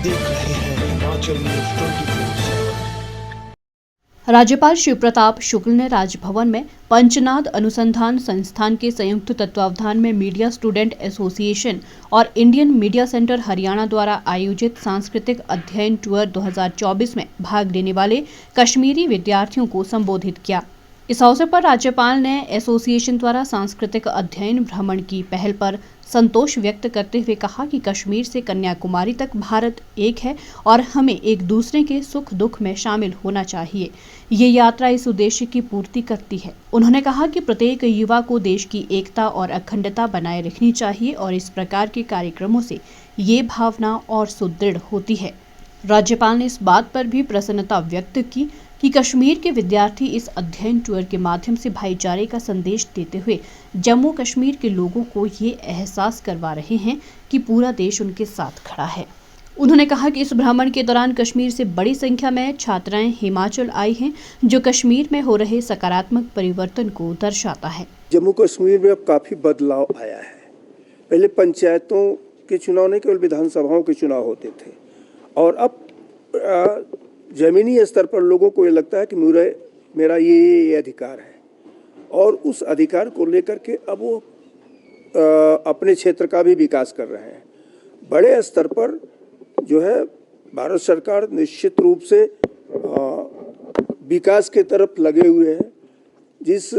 देख रहे हैं हिमाचल न्यूज 24/7। राज्यपाल शिव प्रताप शुक्ल ने राजभवन में पंचनाद अनुसंधान संस्थान के संयुक्त तत्वावधान में मीडिया स्टूडेंट एसोसिएशन और इंडियन मीडिया सेंटर हरियाणा द्वारा आयोजित सांस्कृतिक अध्ययन टूर 2024 में भाग लेने वाले कश्मीरी विद्यार्थियों को संबोधित किया। इस अवसर पर राज्यपाल ने एसोसिएशन द्वारा सांस्कृतिक अध्ययन भ्रमण की पहल पर संतोष व्यक्त करते हुए कहा कि कश्मीर से कन्याकुमारी तक भारत एक है और हमें एक दूसरे के सुख दुख में शामिल होना चाहिए। ये यात्रा इस उद्देश्य की पूर्ति करती है। उन्होंने कहा कि प्रत्येक युवा को देश की एकता और अखंडता बनाए रखनी चाहिए और इस प्रकार के कार्यक्रमों से ये भावना और सुदृढ़ होती है। राज्यपाल ने इस बात पर भी प्रसन्नता व्यक्त की कि कश्मीर के विद्यार्थी इस अध्ययन टूर के माध्यम से भाईचारे का संदेश देते हुए जम्मू कश्मीर के लोगों को ये एहसास करवा रहे हैं कि पूरा देश उनके साथ खड़ा है। उन्होंने कहा कि इस भ्रमण के दौरान कश्मीर से बड़ी संख्या में छात्राएं हिमाचल आई हैं, जो कश्मीर में हो रहे सकारात्मक परिवर्तन को दर्शाता है। जम्मू कश्मीर में अब काफ़ी बदलाव आया है। पहले पंचायतों के चुनाव नहीं, केवल विधानसभाओं के चुनाव होते थे और अब ज़मीनी स्तर पर लोगों को ये लगता है कि मेरा ये अधिकार है और उस अधिकार को लेकर के अब वो अपने क्षेत्र का भी विकास कर रहे हैं। बड़े स्तर पर जो है भारत सरकार निश्चित रूप से विकास के तरफ लगे हुए हैं। जिस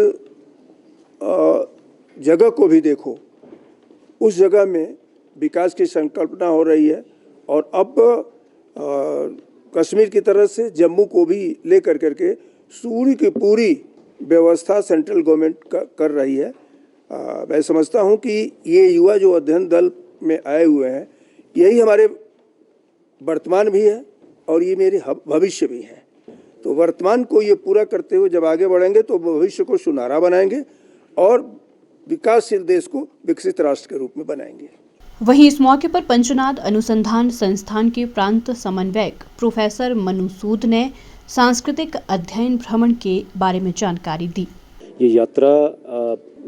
जगह को भी देखो उस जगह में विकास की संकल्पना हो रही है और अब कश्मीर की तरफ से जम्मू को भी लेकर करके पूरी व्यवस्था सेंट्रल गवर्नमेंट कर रही है। मैं समझता हूं कि ये युवा जो अध्ययन दल में आए हुए हैं यही हमारे वर्तमान भी है और ये मेरे भविष्य भी है। तो वर्तमान को ये पूरा करते हुए जब आगे बढ़ेंगे तो भविष्य को सुनहरा बनाएंगे और विकासशील देश को विकसित राष्ट्र के रूप में बनाएंगे। वहीं इस मौके पर पंचनाद अनुसंधान संस्थान के प्रांत समन्वयक प्रोफेसर मनु सूद ने सांस्कृतिक अध्ययन भ्रमण के बारे में जानकारी दी। ये यात्रा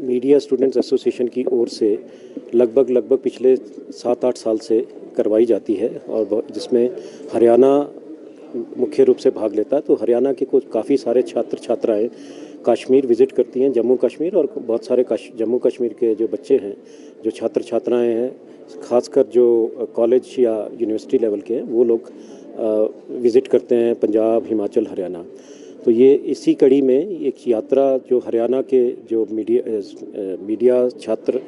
मीडिया स्टूडेंट्स एसोसिएशन की ओर से लगभग पिछले 7-8 साल से करवाई जाती है और जिसमें हरियाणा मुख्य रूप से भाग लेता है। तो हरियाणा के कुछ काफ़ी सारे छात्र छात्राएं कश्मीर विज़िट करती हैं, जम्मू कश्मीर, और बहुत सारे जम्मू कश्मीर के जो बच्चे हैं, जो छात्र छात्राएं हैं, खासकर जो कॉलेज या यूनिवर्सिटी लेवल के हैं, वो लोग विज़िट करते हैं पंजाब, हिमाचल, हरियाणा। तो ये इसी कड़ी में एक यात्रा जो हरियाणा के जो मीडिया छात्र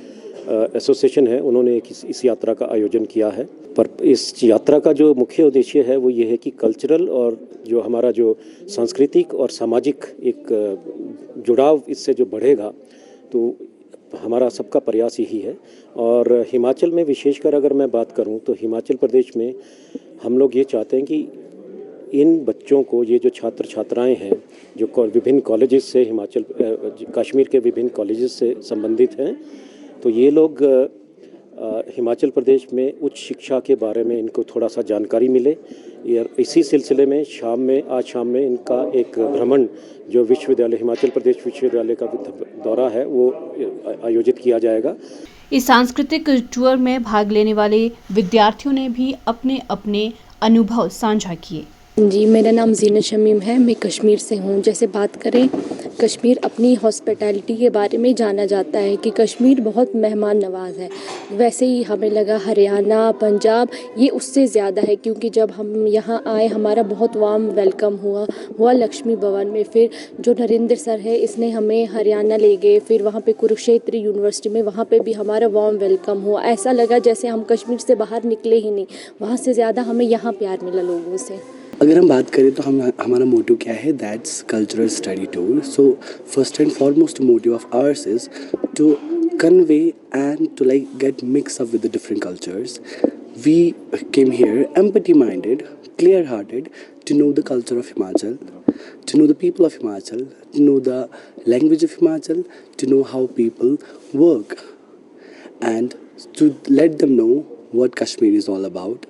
एसोसिएशन है, उन्होंने इस यात्रा का आयोजन किया है। पर इस यात्रा का जो मुख्य उद्देश्य है वो ये है कि कल्चरल और जो हमारा जो सांस्कृतिक और सामाजिक एक जुड़ाव इससे जो बढ़ेगा, तो हमारा सबका प्रयास यही है। और हिमाचल में विशेषकर अगर मैं बात करूं तो हिमाचल प्रदेश में हम लोग ये चाहते हैं कि इन बच्चों को, ये जो छात्र छात्राएं हैं जो विभिन्न कॉलेजेस से कश्मीर के विभिन्न कॉलेजेस से संबंधित हैं, तो ये लोग हिमाचल प्रदेश में उच्च शिक्षा के बारे में इनको थोड़ा सा जानकारी मिले। इसी सिलसिले में आज शाम में इनका एक भ्रमण जो हिमाचल प्रदेश विश्वविद्यालय का दौरा है वो आयोजित किया जाएगा। इस सांस्कृतिक टूर में भाग लेने वाले विद्यार्थियों ने भी अपने अपने अनुभव साझा किए। जी, मेरा नाम ज़ीनत शमीम है, मैं कश्मीर से हूँ। जैसे बात करें, कश्मीर अपनी हॉस्पिटैलिटी के बारे में जाना जाता है कि कश्मीर बहुत मेहमान नवाज है। वैसे ही हमें लगा हरियाणा, पंजाब ये उससे ज़्यादा है, क्योंकि जब हम यहाँ आए हमारा बहुत वार्म वेलकम हुआ लक्ष्मी भवन में। फिर जो नरेंद्र सर है, इसने हमें हरियाणा ले गए, फिर वहाँ पे कुरुक्षेत्र यूनिवर्सिटी में, वहाँ पे भी हमारा वार्म वेलकम हुआ। ऐसा लगा जैसे हम कश्मीर से बाहर निकले ही नहीं, वहाँ से ज़्यादा हमें यहाँ प्यार मिला लोगों से। अगर हम बात करें तो हमारा मोटिव क्या है, that's cultural study tour. So first and foremost motive of ours is to convey and to get mix up with the different cultures. We came here empathy minded, clear hearted, to know the culture of Himachal, to know the people of Himachal, to know the language of Himachal, to know how people work, and to let them know what Kashmir is all about.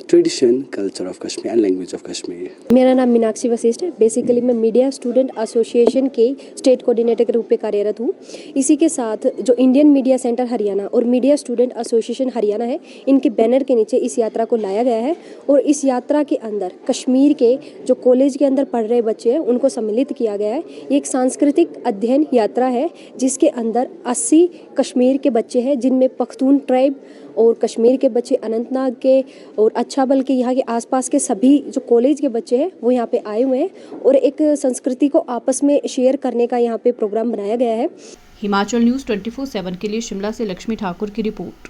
tradition, culture of Kashmir and language of Kashmir. मेरा नाम मीनाक्षी वशिष्ठ है। Basically मैं media student association के state coordinator के रूप में कार्यरत हूँ। इसी के साथ जो इंडियन मीडिया सेंटर हरियाणा और मीडिया स्टूडेंट एसोसिएशन हरियाणा है, इनके बैनर के नीचे इस यात्रा को लाया गया है और इस यात्रा के अंदर कश्मीर के जो कॉलेज के अंदर पढ़ रहे बच्चे हैं उनको सम्मिलित किया गया है। ये एक सांस्कृतिक अध्ययन यात्रा है जिसके अंदर 80 कश्मीर के बच्चे हैं, जिनमें पख्तून ट्राइब और कश्मीर के बच्चे, अनंतनाग के और अच्छाबल के, यहाँ के आसपास के सभी जो कॉलेज के बच्चे हैं वो यहाँ पे आए हुए हैं और एक संस्कृति को आपस में शेयर करने का यहाँ पे प्रोग्राम बनाया गया है। हिमाचल न्यूज़ 24/7 के लिए शिमला से लक्ष्मी ठाकुर की रिपोर्ट।